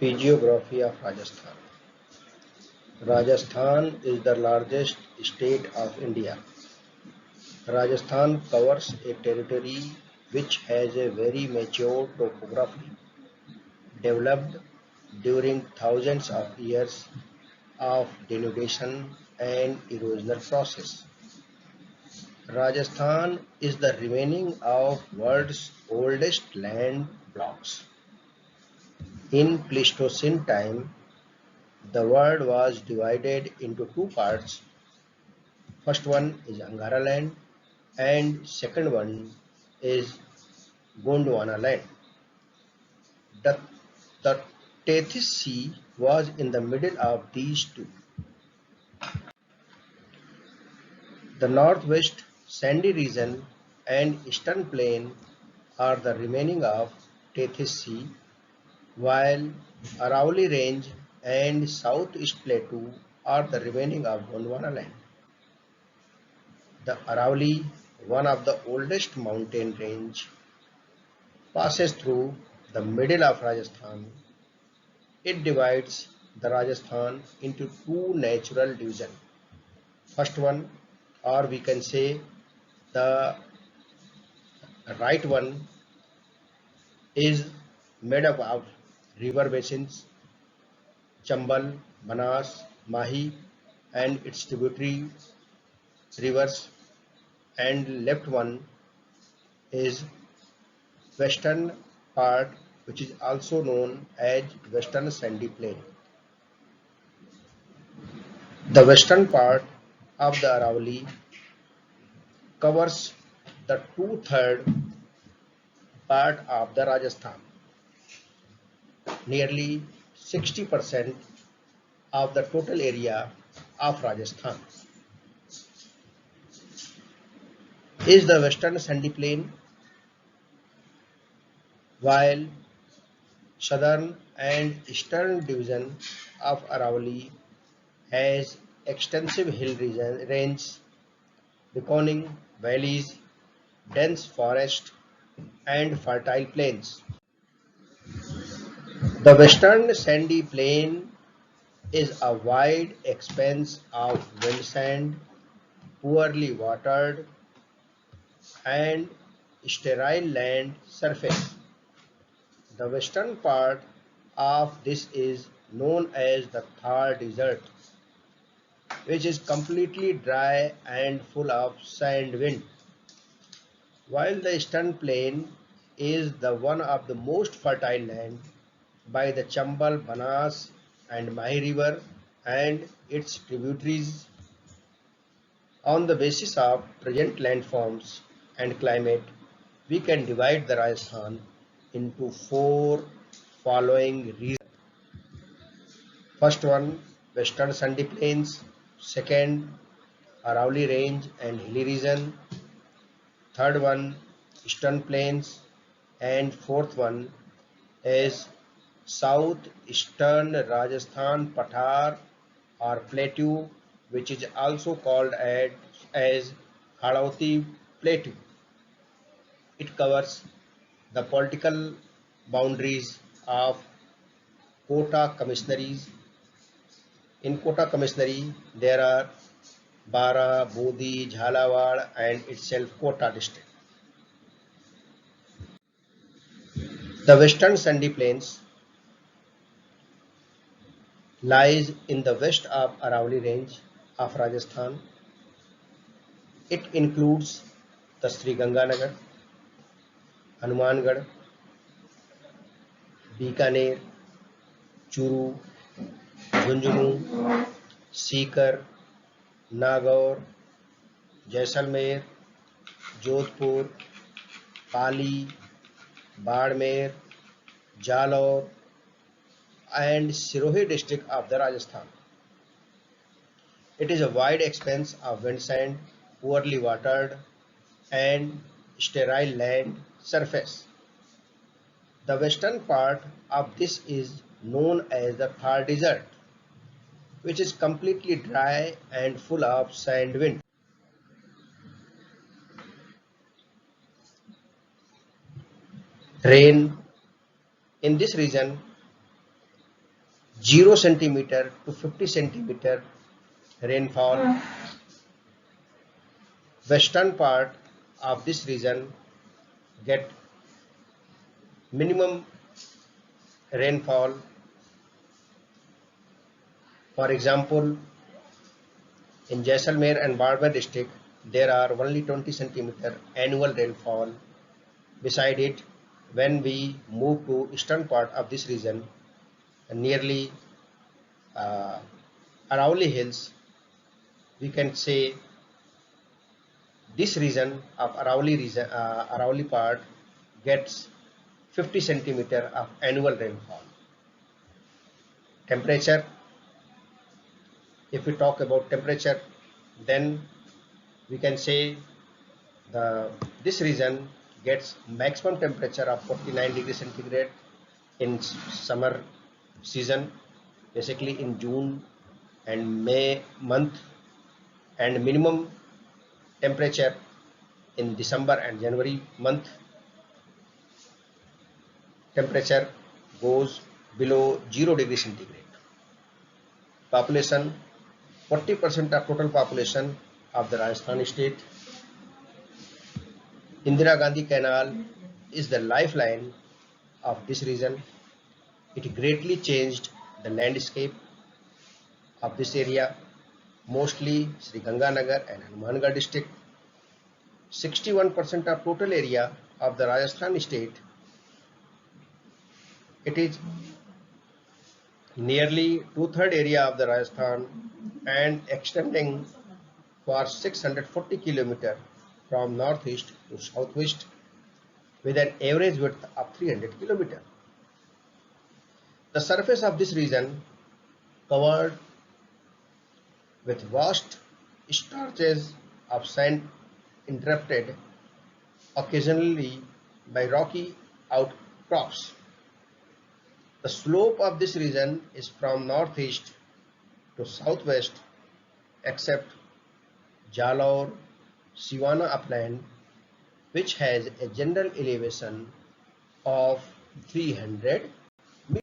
Geography of Rajasthan. Rajasthan is the largest state of India. Rajasthan covers a territory which has a very mature topography developed during thousands of years of denudation and erosional process. Rajasthan is the remaining of world's oldest land blocks. In Pleistocene time, the world was divided into two parts. First one is Angara land and second one is Gondwana land. The, the Tethys Sea was in the middle of these two. The northwest sandy region and eastern plain are the remaining of Tethys Sea, while Aravalli range and southeast plateau are the remaining of Gondwana land. The Aravalli, one of the oldest mountain range, passes through the middle of Rajasthan. It divides the Rajasthan into two natural divisions. First one, or we can say the right one, is made up of river basins Chambal, Banas, Mahi and its tributary rivers, and left one is western part, which is also known as Western Sandy Plain. The western part of the Aravalli covers the two-third part of the Rajasthan. Nearly 60% of the total area of Rajasthan is the Western Sandy Plain, while southern and eastern division of Aravalli has extensive hill range, beckoning valleys, dense forest and fertile plains. The Western Sandy Plain is a wide expanse of windsand, poorly watered and sterile land surface. The western part of this is known as the Thar Desert, which is completely dry and full of sand wind, while the eastern plain is the one of the most fertile land by the Chambal, Banas and Mahi river and its tributaries. On the basis of present landforms and climate, we can divide the Rajasthan into four following regions. First one, Western Sandy Plains. Second, Aravalli Range and Hilly Region. Third one, Eastern Plains. And fourth one is Southeastern Rajasthan Pathar or Plateau, which is also called as Hadauti Plateau. It covers the political boundaries of Kota commissaries. In Kota commissary, there are Bara, Bodhi, Jhalawad and itself Kota district. The Western Sandy Plains lies in the west of Aravalli range of Rajasthan. It includes the Sri Ganganagar, Hanumangarh, Bikaner, Churu, Junjunu, Sikar, Nagaur, Jaisalmer, Jodhpur, Pali, Badmer, Jalore and Sirohi district of the Rajasthan. It is a wide expanse of windsand, poorly watered and sterile land surface. The western part of this is known as the Thar Desert, which is completely dry and full of sand wind. Rain in this region 0 centimeter to 50 centimeter rainfall. Western part of this region get minimum rainfall. For example, in Jaisalmer and Barmer district, there are only 20 centimeter annual rainfall. Beside it, when we move to eastern part of this region, nearly uh, Arauli Hills, we can say this region of Arauli part gets 50 centimeter of annual rainfall. Temperature, if we talk about temperature, then we can say this region gets maximum temperature of 49 degrees centigrade in summer season, basically in June and May month, and minimum temperature in December and January month. Temperature goes below 0 degree centigrade. Population, 40% of total population of the Rajasthan state. Indira Gandhi Canal is the lifeline of this region. It greatly changed the landscape of this area, mostly Sri Ganganagar and Hanumangarh district. 61% of total area of the Rajasthan state. It is nearly two-thirds area of the Rajasthan and extending for 640 km from northeast to southwest with an average width of 300 km. The surface of this region covered with vast stretches of sand interrupted occasionally by rocky outcrops. The slope of this region is from northeast to southwest except Jalore Siwana upland, which has a general elevation of 300